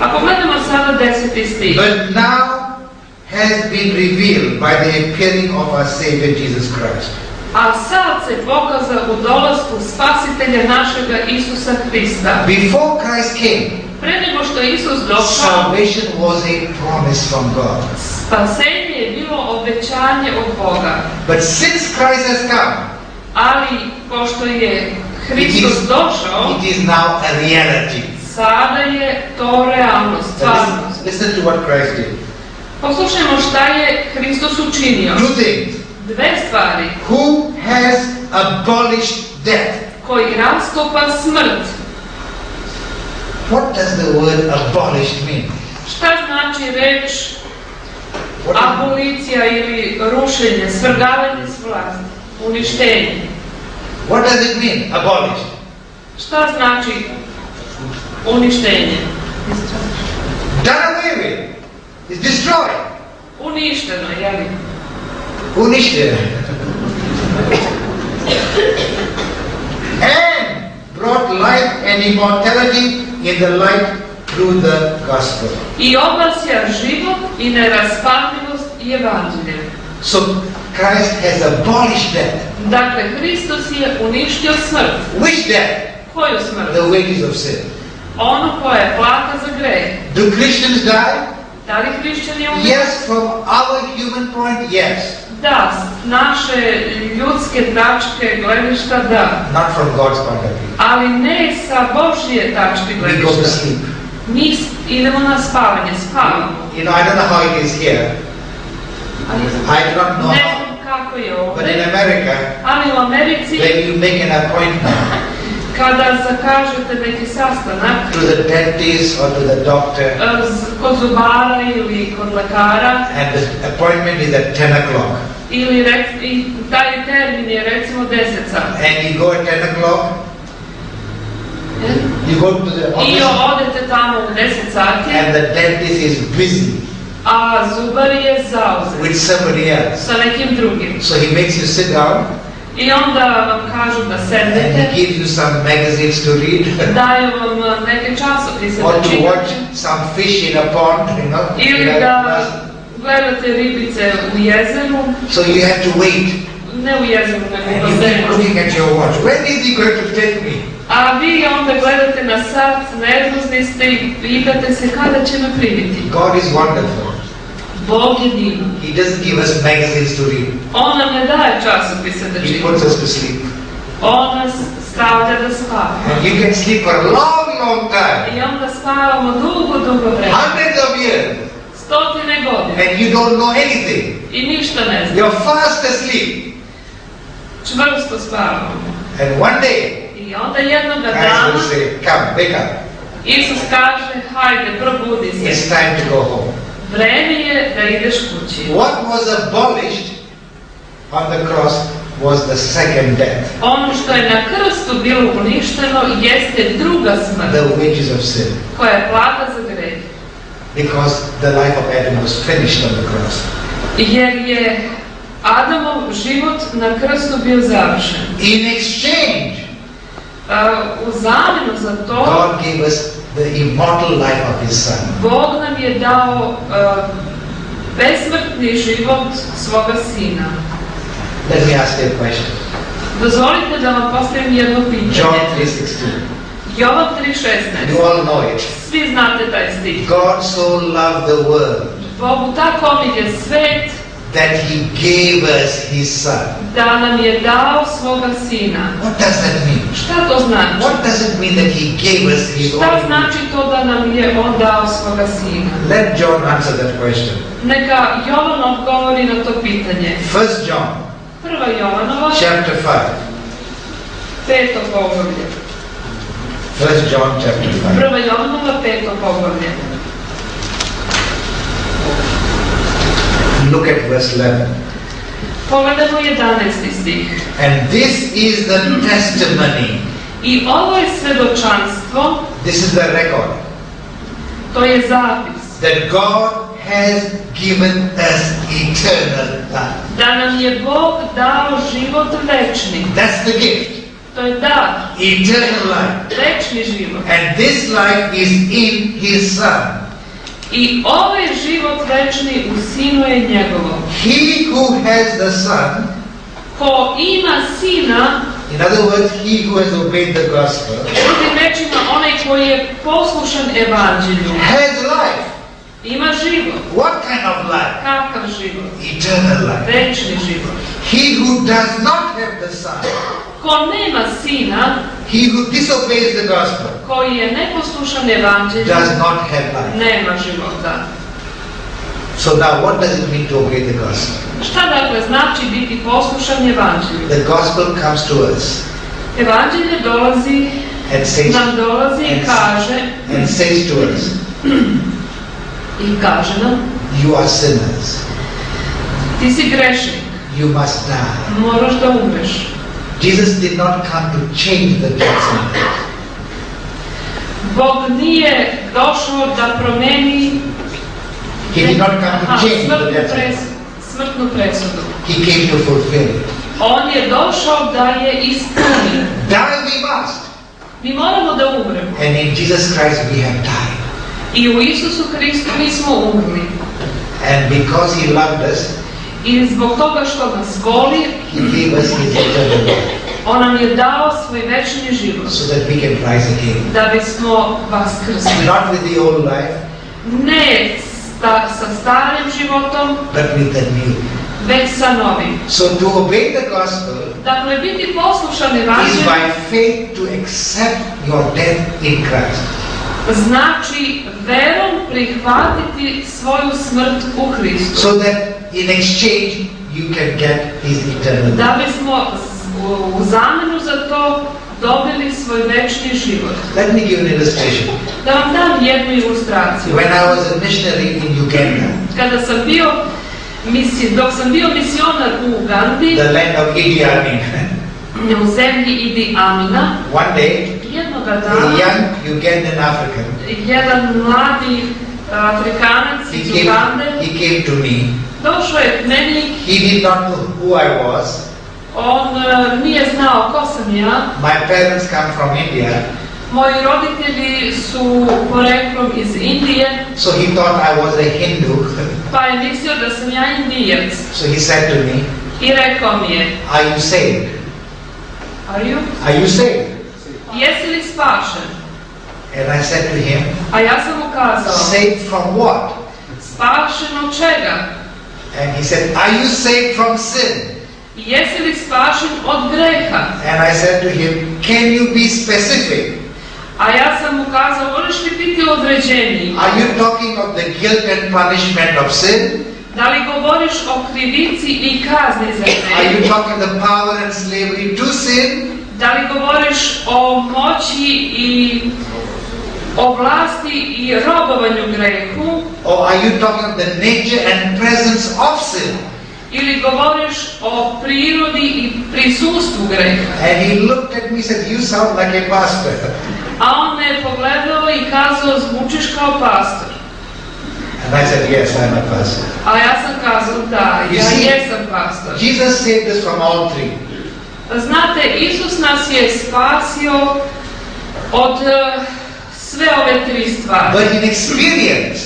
Ako gledamo sada 10. stih.
But now has been revealed by the appearing of our Savior Jesus Christ.
A sad se pokaza u dolasku Spasitelja našega Isusa Hrista.
Before Christ came,
Pre nego što je Isus došao,
salvation was a promise from God.
spasenje je bilo obećanje od Boga.
But since Christ has come,
Ali pošto je Hristos došao,
it is now a reality.
sada je to realnost, stvarnost.
Listen to what Christ did.
Poslušajmo šta je Hristos učinio.
Two things.
Dve stvari.
Who has abolished death?
Koji rastopa smrt.
What does the word abolished mean?
Šta znači reč abolicija ili rušenje, svrgavanje s vlasti, uništenje?
What does it mean, abolished?
Šta znači uništenje?
Done away with. It's destroyed.
Uništeno, jeli?
Uništen. And brought life and immortality in the light through the gospel.
I oblasja život i neraspavljivost i evanđelje.
So Christ has abolished death.
Dakle, Hristos je uništio smrt.
Which death?
Koju smrt?
The wages of sin.
Ono koja je plata za greh.
Do Christians die?
Da li hrišćani umiru?
Yes, from our human point, yes.
Da, s naše ljudske tačke gledišta da.
Not from God's point of view.
Ali ne sa Božje tačke
We go to
gledišta.
sleep.
Mi idemo na spavanje, spavamo.
You know, I don't know how it is here. I do not know
Ne
how.
znam kako je
But in
ovdje.
America,
Ali u Americi,
when you make an appointment
kada zakažete neki sastanak
to the dentist or to the doctor,
kod zubara ili kod lekara,
and the appointment is at 10 o'clock,
ili i taj termin je recimo 10 sati.
and you go at 10 o'clock, you go to the
I
office,
odete tamo u 10 sati,
and the dentist is busy
a zubar je zauzet
with somebody else.
sa nekim drugim.
So he makes you sit down,
I onda vam kažu da
and he
sednete,
gives you some magazines to read,
daju vam neke časopise
or
da
to watch
čitate,
some fish in a pond, you know.
ili
You
da
have-
gledate ribice u jezeru,
So you have to wait,
ne u jezeru, nego u
and you keep
bazenu.
looking at your watch. When is he going to take me?
A vi onda gledate na sat, nervozni ste i pitate se kada će me primiti.
God is wonderful.
Bog je divan.
He doesn't give us magazines to read.
On nam ne daje časopise da
He
čitamo.
puts us to sleep.
On nas stavlja da spavamo.
And you can sleep for a long, long time.
I onda spavamo dugo, dugo vremena.
Hundreds of years.
Stotine godine.
And you don't know anything.
I ništa ne znam.
You're fast asleep.
Čvrsto spavamo.
And one day,
I onda jednoga
Christ
dana
will say, come, wake up.
Isus kaže, hajde, probudi se.
It's time to go home.
Vreme je da ideš kući.
What was abolished on the cross was the second death.
Ono što je na krstu bilo uništeno jeste druga smrt,
The wages of sin.
koja je plata za greh.
Because the life of Adam was finished on the cross.
Jer je Adamov život na krstu bio završen.
In exchange,
U zamjenu za to,
God gave us the immortal life of His Son.
Bog nam je dao besmrtni život svoga Sina.
Let me ask you a question.
Dozvolite da vam postavim jedno pitanje.
John 3:16.
Jovan
You
3:16.
all know it.
Svi znate taj stih.
God so loved the world
Bogu tako omilje svet
that He gave us His Son.
da nam je dao svoga Sina.
What does that mean?
Šta to znači?
What does it mean that He gave us His
Šta
only?
znači to da nam je On dao svoga Sina?
Let John answer that question.
Neka Jovan odgovori na to pitanje.
1 John,
Prva Jovanova,
chapter 5.
5. poglavlje.
1 John, chapter 5.
Prva Jovanova, 5. poglavlje.
Look at verse 11.
Pogledamo 11. stih.
And this is the testimony
I ovo je svedočanstvo
This is the record.
To je zapis.
That God has given us eternal life.
Da nam je Bog dao život večni.
That's the gift.
To je dar.
Eternal life.
Večni život.
And this life is in His Son.
I ovaj život večni u Sinu je njegovo.
He who has the Son,
ko ima Sina,
in other words, he who has obeyed the gospel,
drugim rečima onaj koji je poslušan evanđelju,
has life.
ima život.
What kind of life?
Kakav život?
Eternal life.
Večni život.
He who does not have the Son,
ko nema Sina,
he who disobeys the gospel,
koji je neposlušan evanđelju,
does not have life.
nema života.
So now what does it mean to obey the gospel?
Šta dakle znači biti poslušan evanđelju?
The gospel comes to us
Evanđelje dolazi,
and says,
nam dolazi i kaže,
and says to us,
i kaže nam,
you are sinners.
ti si grešnik,
You must die.
moraš da umreš.
Jesus did not come to change the judgment.
Bog nije došao da promeni
He did not come to change the judgment.
smrtnu presudu.
He came to fulfill it.
On je došao da je ispuni.
Die we must.
Mi moramo da umremo.
And in Jesus Christ we have died.
I u Isusu Hristu mi smo umrli.
And because He loved us,
I zbog toga što nas voli,
He gave us His eternal life,
on nam je dao svoj večni život.
so that we can rise again.
Da bismo vaskrsli.
Not with the old life,
Ne sa starim životom,
but with the new.
već sa novim.
So to obey the gospel
Dakle, biti poslušan
is
evanđelju
by faith to accept your death in Christ.
znači verom prihvatiti svoju smrt u Hristu.
So that in exchange you can get His eternal life.
Da bismo u zamenu za to dobili svoj večni život.
Let me give an illustration.
Da vam dam jednu ilustraciju.
When I was a missionary in Uganda,
Dok sam bio misionar u Ugandi,
the land of Idi Amin,
u zemlji Idi Amina,
one day
jednoga
a
dana,
young Ugandan African,
jedan mladi Afrikanac iz Ugande
he came to me.
došao je k meni.
He did not know who I was.
On nije znao ko sam ja.
My parents come from India,
Moji roditelji su poreklom iz Indije,
so he thought I was a Hindu.
pa je mislio da sam ja Indijac.
So he said to me,
I rekao mi je,
are you saved? Are you saved?
Jesi li spašen?
And I said to him,
A ja sam mu kazao,
saved from what?
spašen od čega?
And he said, are you saved from sin?
Jesi li spašen od greha?
And I said to him, can you be specific?
A ja sam mu kazao, možeš li biti određeniji?
Are you talking of the guilt and punishment of sin?
Da li govoriš o krivici i kazni za
Are you
greh?
talking the power and slavery to sin?
Da li govoriš o moći i o vlasti i robovanju grehu?
Or are you talking of the nature and presence of sin?
Ili govoriš o prirodi i prisustvu greha?
And he looked at me and said, you sound like a pastor.
A on me je pogledao i kazao, zvučiš kao pastor.
And I said, yes, I'm a pastor.
A ja sam kazao, da,
You
ja
see,
jesam pastor.
Jesus saved us from all three.
Znate, Isus nas je spasio od sve ove tri stvari.
But in experience,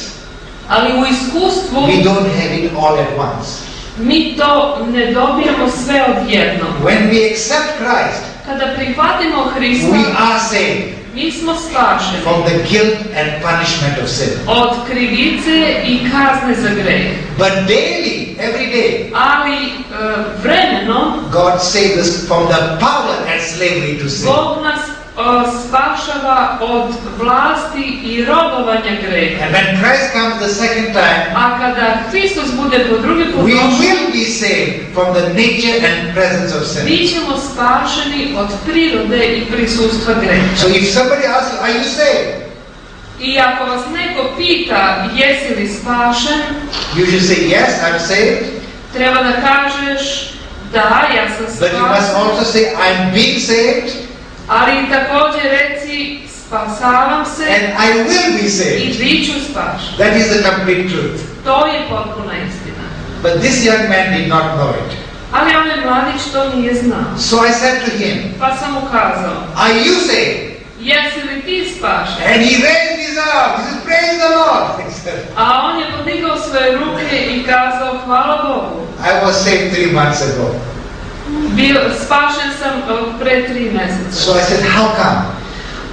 Ali u iskustvu
we don't have it all at once.
mi to ne dobijemo sve odjednom.
When we accept Christ,
Kada prihvatimo Hrista,
we are saved
mi smo spašeni
from the guilt and punishment of sin.
od krivice i kazne za greh.
But daily, every day,
Ali vremenom
God saved us from the power and slavery to sin.
Bog nas spašava od vlasti i robovanja greha.
And when Christ comes the second time,
A kada Hristos bude po drugi put
we
došao,
will be saved from the nature and presence of sin.
mi ćemo spašeni od prirode i prisustva greha.
So if somebody asks, are you saved?
I ako vas neko pita jesi li spašen,
You should say, yes, I'm saved.
treba da kažeš da, ja sam
But you must
spašen,
also say, I'm being saved.
ali također reci Spasavam se
and I will be
i
saved.
bit ću spašen.
That is the complete truth.
To je potpuna istina.
But this young man did not know it.
Ali onaj mladić to nije znao.
So I said to him,
Pa sam mu kazao,
are you saved?
jesi li ti spašen?
And he raised his arm. He said, praise the Lord. He said,
A on je podigao svoje ruke i kazao, hvala Bogu.
I was saved 3 months ago.
Spašen sam pre 3 mjeseca.
So I said, how come?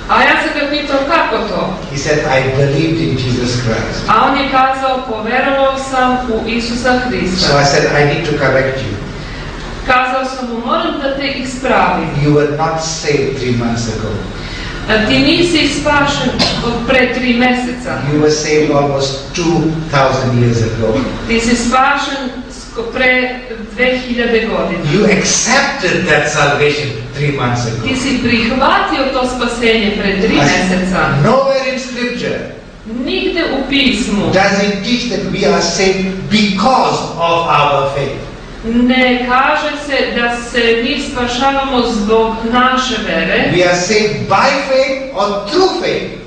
A ja sam ga pitao, kako to?
He said, I believed in Jesus Christ.
A on je kazao, poverovao sam u Isusa Hrista.
So I said, I need to correct you.
Kazao sam mu, moram da te ispravim.
You were not saved 3 months ago.
Ti nisi spašen od pre 3 mjeseca.
You were saved almost 2,000 years ago.
Ti si spašen pre 2000 godina.
You accepted that salvation 3 months ago.
Ti si prihvatio to spasenje pre 3 mjeseca.
Nowhere in Scripture
Nigde u pismu
does it teach that we are saved because of our faith.
ne kaže se da se mi spašavamo zbog naše vere.
We are saved by faith or through faith.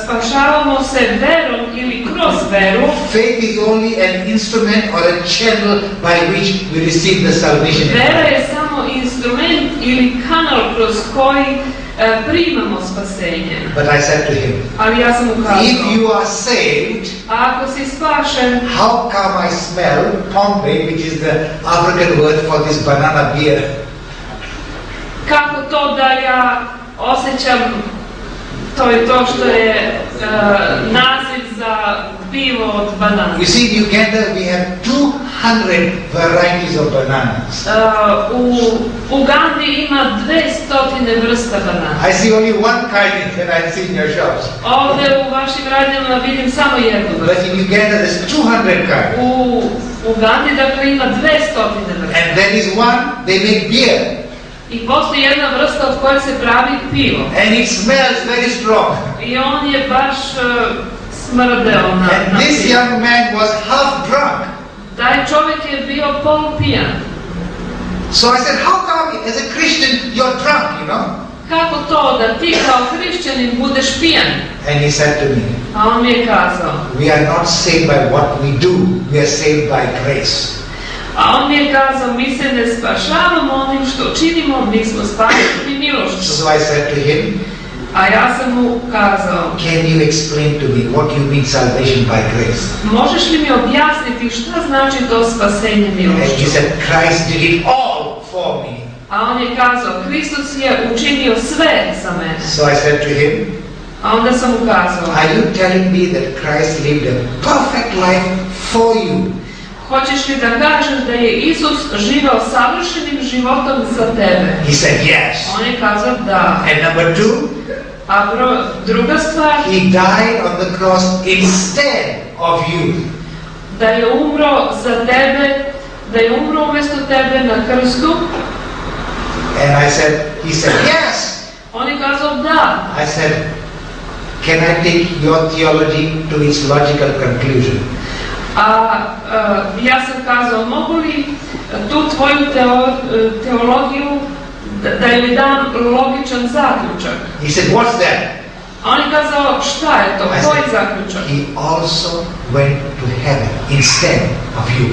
Spašavamo se verom ili kroz veru.
Faith is only an instrument or a channel by which we receive the salvation.
Vera je samo instrument ili kanal kroz koji primamo spasenje.
But I said to him,
Ali ja sam ukazao,
if you are saved,
ako si spašen,
how come I smell pombe, which is the African word for this banana beer?
kako to da ja osjećam, to je to što je naziv za pivo od banana.
You see, in Uganda we have 200 varieties of bananas.
U Ugandi ima 200 vrsta banana.
I see only one kind when I see in your shops.
Ovdje u vašim radnjama vidim samo jednu
But
vrstu.
in Uganda there's 200 kinds.
U Ugandi dakle ima 200 vrsta.
And there is one, they make beer.
I postoji jedna vrsta od koje se pravi pivo.
And it smells very strong.
I on je baš smrdeo na
And this
pivo.
young man was half drunk.
Taj čovjek je bio polupijan.
So I said, how come as a Christian you're drunk, you know?
Kako to da ti kao hrišćanin budeš pijan?
And he said to me,
A on mi je kazao,
we are not saved by what we do, we are saved by grace.
a on mi je kazao, mi se ne spašavamo onim što činimo, mi smo spašeni milošću.
So I said to him,
A ja sam mu kazao,
can you explain to me what you mean salvation by grace?
možeš li mi objasniti šta znači to spasenje
And
milošću?
he said, Christ did it all for me.
A on je kazao, Hristos je učinio sve za mene.
So I said to him,
A onda sam mu kazao,
are you telling me that Christ lived a perfect life for you?
hoćeš li da kažeš da je Isus živao savršenim životom za tebe?
He said, yes.
On je kazao da.
And number 2,
A druga stvar,
he died on the cross instead of you.
da je umro za tebe, da je umro umjesto tebe na krstu.
And he said, yes.
On je kazao da.
I said, can I take your theology to its logical conclusion?
Ja sam kazao, mogu li tu tvoju teologiju da joj dam logičan zaključak?
He said, what's that?
A on je kazao, šta je to?
I
Koji
said,
zaključak?
he also went to heaven instead of you.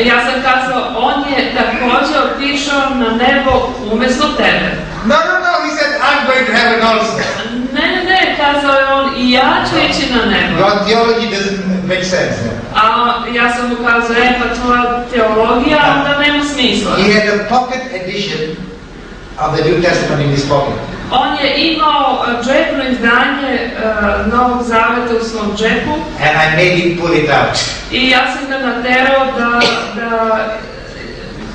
Ja sam kazao, on je također otišao na nebo umjesto tebe.
No, he said, I'm going to heaven also.
Ne, kazao je on, i ja ću ići na nebo.
Your theology doesn't make sense.
A ja sam mu kazao, pa tvoja teologija onda nema smisla.
He had a pocket edition of the New Testament in his pocket.
On je imao džepno izdanje Novog Zaveta u svom džepu.
And I made him pull it out.
I ja sam ga naterao da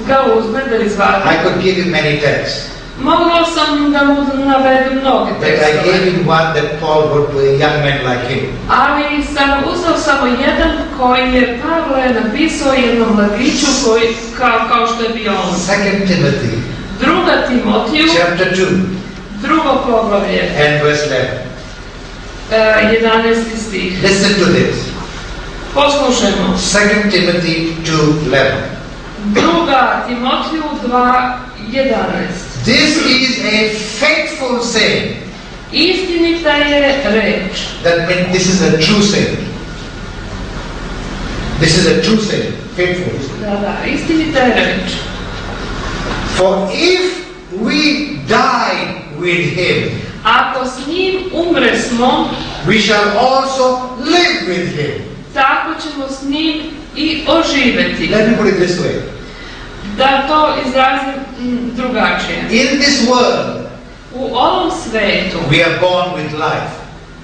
ga uzme, da izvadi.
I could give him many texts.
Mogao sam da mu navedem mnoge
But I gave
tekstove.
him one that Paul wrote to a young man like him.
Ali sam uzeo samo jedan koji je Pavle napisao jednom mladiću kao što je bio on.
2 Timothy,
Druga Timotiju,
chapter 2,
drugo poglavlje,
and verse
11. stih.
Listen to this.
Poslušajmo.
2 Timothy 2:11.
Druga Timotiju 2:11.
This is a faithful saying.
Istinita je reč.
That means this is a true saying. This is a true saying, faithful.
Da, istinita je reč.
For if we die with him,
ako s njim umresmo,
we shall also live with him.
tako ćemo s njim i oživeti.
Let me put it this way.
Da to izrazim drugačije.
In this world,
U ovom svetu
we are born with life,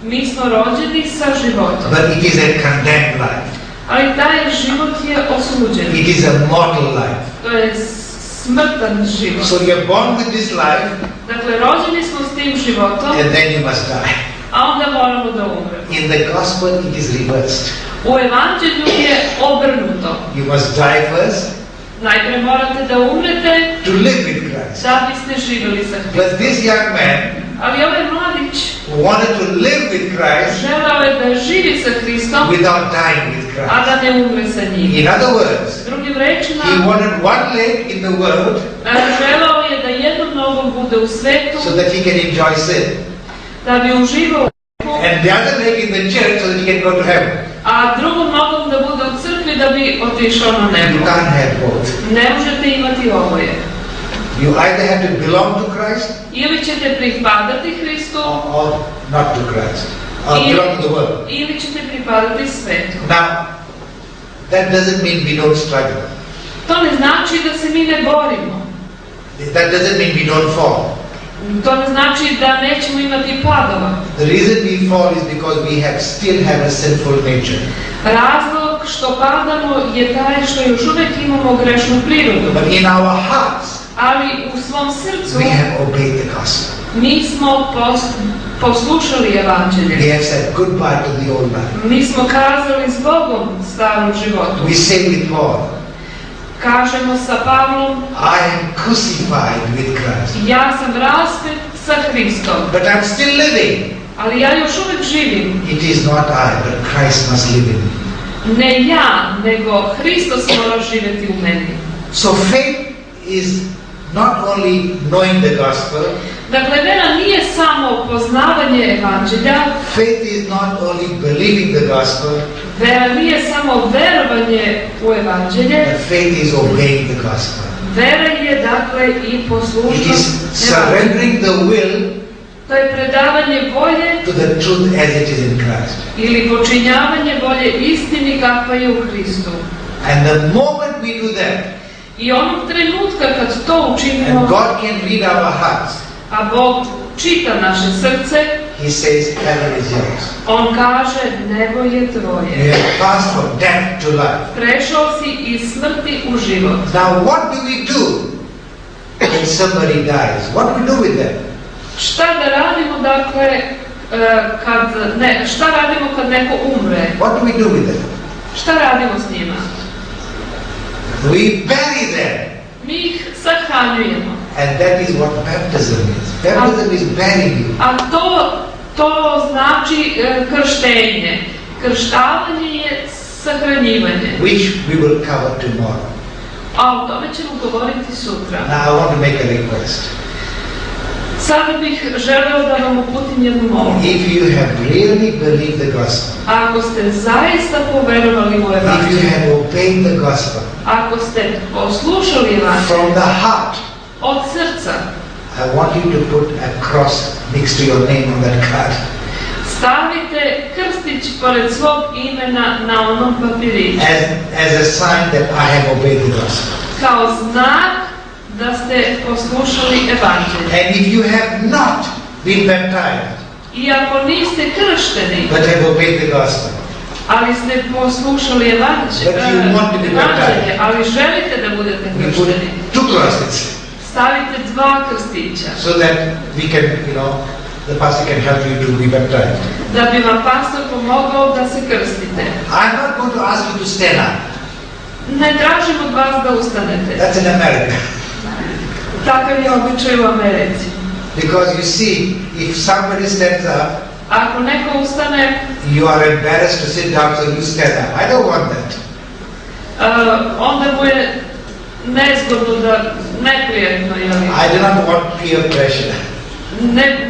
mi smo rođeni sa životom,
but it is a condemned life.
ali taj život je osuđen.
It is a mortal life.
To je smrtan život.
So you are born with this life,
Dakle, rođeni smo s tim životom,
and then you must die.
a onda moramo da umremo.
In the gospel, it is reversed.
U evanđelju je obrnuto.
You must die first
Najprej morate da umrete
to live with Christ.
da biste živjeli sa Hristom.
But this young man
Ali ovaj mladić
wanted to live with Christ
želeo je da živi sa Hristom,
without dying with
a
Christ.
da ne umre sa njim.
In other words,
Drugim rečima,
he wanted one leg in the world
želeo je da jednom nogom bude u svetu,
so that he can enjoy sin,
da bi uživao u Bogu,
and the other leg in the church so that he can go to heaven.
a drugom nogom da bude u crkvi da bi otišao na
You
nebo.
can't have both.
Ne možete imati oboje.
You either have to belong to Christ
Ili ćete pripadati Hristu,
or not to Christ, or belong to the world.
ili ćete pripadati svetu.
Now, that doesn't mean we don't struggle.
To ne znači da se mi ne borimo.
That doesn't mean we don't fall.
To ne znači da nećemo imati padova.
The reason we fall is because we still have a sinful nature.
Razlog što padamo je taj što još uvijek imamo grešnu prirodu.
But in our hearts,
Ali u svom srcu
we have obeyed the gospel.
mi smo poslušali evanđelje.
We have said goodbye to the old life.
Mi smo kazali s Bogom starom životu.
We say with Paul,
Kažemo sa Pavlom,
I am crucified with Christ.
ja sam raspet sa Hristom,
But I'm still living.
ali ja još uvijek živim.
It is not I, but Christ must live in me.
Ne ja, nego Hristos mora živjeti u meni.
So faith is not only knowing the gospel,
Dakle, vera nije samo poznavanje evanđelja,
faith is not only believing the gospel,
vera nije samo verovanje u evanđelje,
but faith is obeying the gospel.
vera je dakle i
It is
poslušnost evanđelja.
surrendering the will
To je predavanje volje
to the truth as it is in Christ.
ili počinjavanje volje istini kakva je u Hristu.
And the moment we do that,
I onog trenutka kad to
and
učinimo,
God can read our hearts,
a Bog čita naše srce,
He says, heaven is yours.
On kaže, nebo je
You
tvoje.
have passed from death to life.
Prešao si iz smrti u život.
Now what do we do when somebody dies? What do we do with them?
Šta da radimo, dakle, šta radimo kad neko umre?
What do we do with them?
Šta radimo s njima?
We bury them.
Mi ih sahranjujemo.
And that is what baptism is. Baptism is burying you.
A to znači krštenje. Krštavanje je sahranjivanje.
Which we will cover tomorrow.
A o tome ćemo govoriti sutra.
Now I want to make a request.
Sada bih želeo da vam uputim jednu molbu.
If you have really believed the gospel,
Ako ste zaista poverovali u
if you
evanđelje,
have obeyed the gospel
ako ste poslušali evanđelje
from the heart,
od srca,
I want you to put a cross next to your name on that card.
stavite krstić pored svog imena na onom papiriću.
As a sign that I have obeyed the gospel.
Kao znak da ste poslušali evanđelje.
And if you have not been baptized,
I ako niste kršteni,
but have obeyed the gospel,
ali ste poslušali
But you want to be
evanđelje, ali želite da budete
we put
kršteni,
two crosses
stavite dva krstića,
so that we can, the pastor can help you to be baptized.
da bi vam pastor pomogao da se krstite.
I'm not going to ask you to stand up.
Ne tražim od vas da ustanete.
That's in America.
Takav je običaj u Americi.
Because you see, if somebody stands up,
Ako neko ustane,
you are embarrassed to sit down, so you stand up. I don't want that.
onda mu je nezgodno da, neprijetno, jeli?
I do not want peer pressure.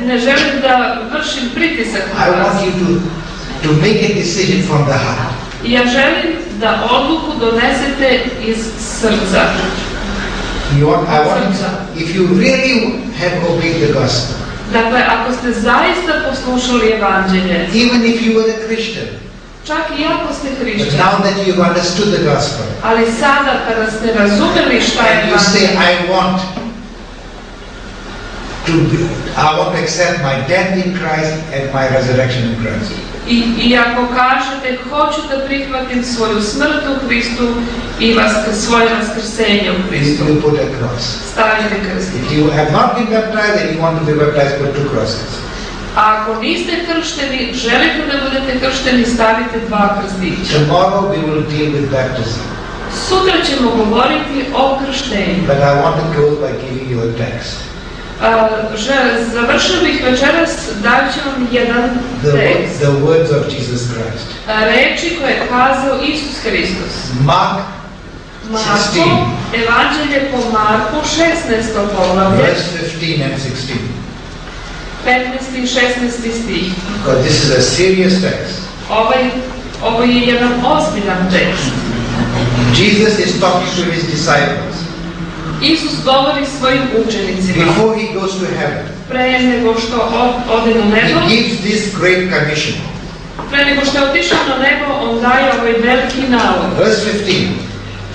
ne želim da vršim pritisak na
I
vas.
want you to make a decision from the heart.
Ja želim da odluku donesete iz srca.
If you really have obeyed the gospel,
Dakle, ako ste zaista poslušali evanđelje,
even if you were a Christian,
čak i ako ste
but
hrišćani,
now that you've understood the gospel,
ali sada kada ste razumeli šta je
and you say,
evanđelje,
I want to accept my death in Christ and my resurrection in Christ.
I ako kažete, hoću da prihvatim svoju smrt u Hristu i svoje vaskrsenje u Hristu,
You put a cross.
stavite krst.
If you have not been baptized and you want to be baptized, put 2 crosses.
A ako niste kršteni, želite da budete kršteni, stavite 2 krstića.
Tomorrow we will deal with baptism.
Sutra ćemo govoriti o krštenju.
But I want to close by giving you a text.
Završio bih večeras, daću vam jedan tekst.
The words of Jesus Christ.
Reči koje je kazao Isus Hristos.
Marko,
Evanđelje po Marku, 16. poglavlje,
verse 15 and 16.
15. i 16. stih.
Because this is a serious text.
Ovo je jedan ozbiljan tekst.
Jesus is talking to his disciples.
Isus govori svojim učenicima.
Before he goes to heaven,
Pre nego što ode na nebo,
he gives this great commission.
pre nego što je otišao na nebo, on daje ovaj veliki nalog.
Verse 15.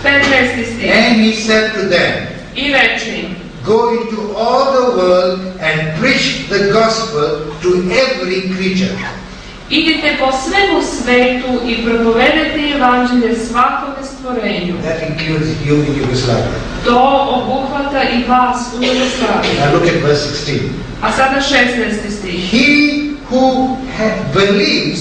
15. stih.
And he said to them,
I reče im,
go into all the world and preach the gospel to every creature.
idite po svemu svetu i propovedete evanđelje svakome stvorenju.
That includes you in Yugoslavia.
To obuhvata i vas u Jugoslaviji.
Now look at verse 16.
A sada 16. stih.
He who believes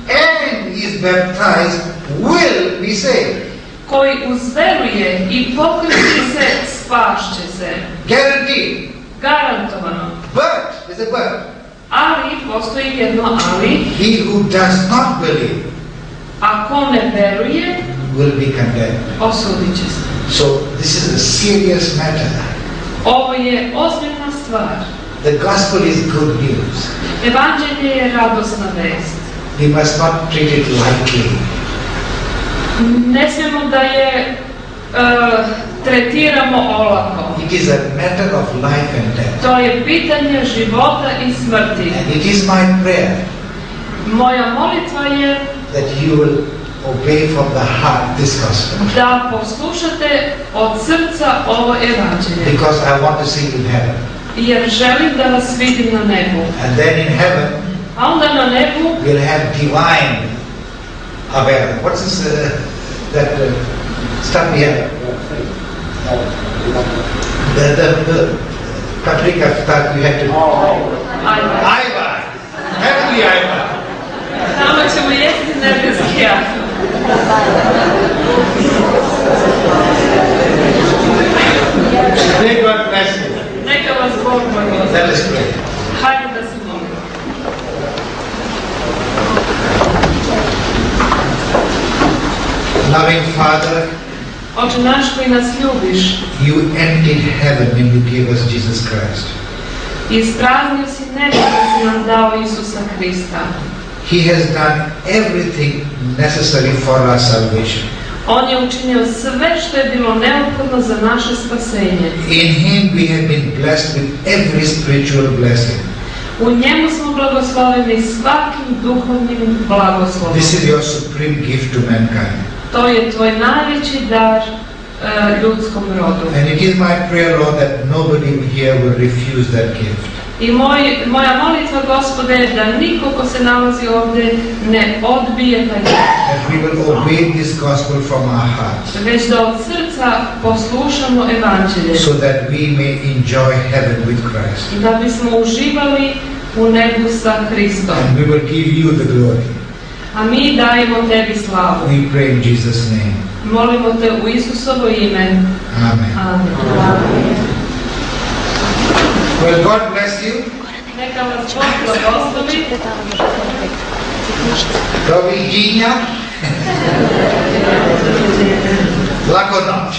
and is baptized will be saved.
Koji uzveruje i pokrsti se, spašće se.
Guaranteed.
Garantovano.
But, there's a but.
Ali, postoji jedno ali.
He who does not believe
Ako ne veruje,
will be condemned.
osudit će se.
So, this is a serious matter.
Ovo je ozbiljna stvar.
The gospel is good news.
Evanđelje je radosna vest.
We must not treat it lightly.
Ne smijemo da je tretiramo olako.
It is a matter of life and death.
To je pitanje života i smrti.
And it is my prayer
Moja molitva je
that you will obey from the heart this gospel.
da poslušate od srca ovo evanđelje.
Because I want to see you in heaven.
Jer želim da vas vidim na nebu.
And then in heaven,
A onda na nebu
we'll have divine awareness. What's this, stuff we have? The paprika stuff you have to... Ivar! Heavenly Ivar!
tamo ćemo jesti nebeski ajvar.
May God bless you.
Neka vas Bog blagoslови.
Let us pray.
Hajde da se molimo.
Loving Father,
Oče naš koji nas ljubiš,
you emptied heaven when you gave us Jesus Christ.
ispraznio si nebo da si nam dao Isusa Hrista.
He has done everything necessary for our salvation.
On je učinio sve što je bilo neophodno za naše spasenje.
In Him we have been blessed with every spiritual blessing.
U njemu smo blagosloveni svakim duhovnim blagoslovom.
This is your supreme gift to mankind.
To je tvoj najveći dar ljudskom rodu.
And it is my prayer, Lord, that nobody here will refuse that gift.
I moja molitva, Gospode, je da niko ko se nalazi ovdje ne odbije taj dar.
That we will obey this gospel from our hearts,
Već da od srca poslušamo evanđelje.
so that we may enjoy heaven with Christ.
Da bismo uživali u nebu sa Hristom.
And we will give you the glory.
A mi dajemo tebi slavu.
We pray in Jesus' name.
Molimo te u Isusovo ime.
Amen.
Amen.
Well, God bless you.
Neka vas Bog blagoslovi.
Doviđenja. Laku noć.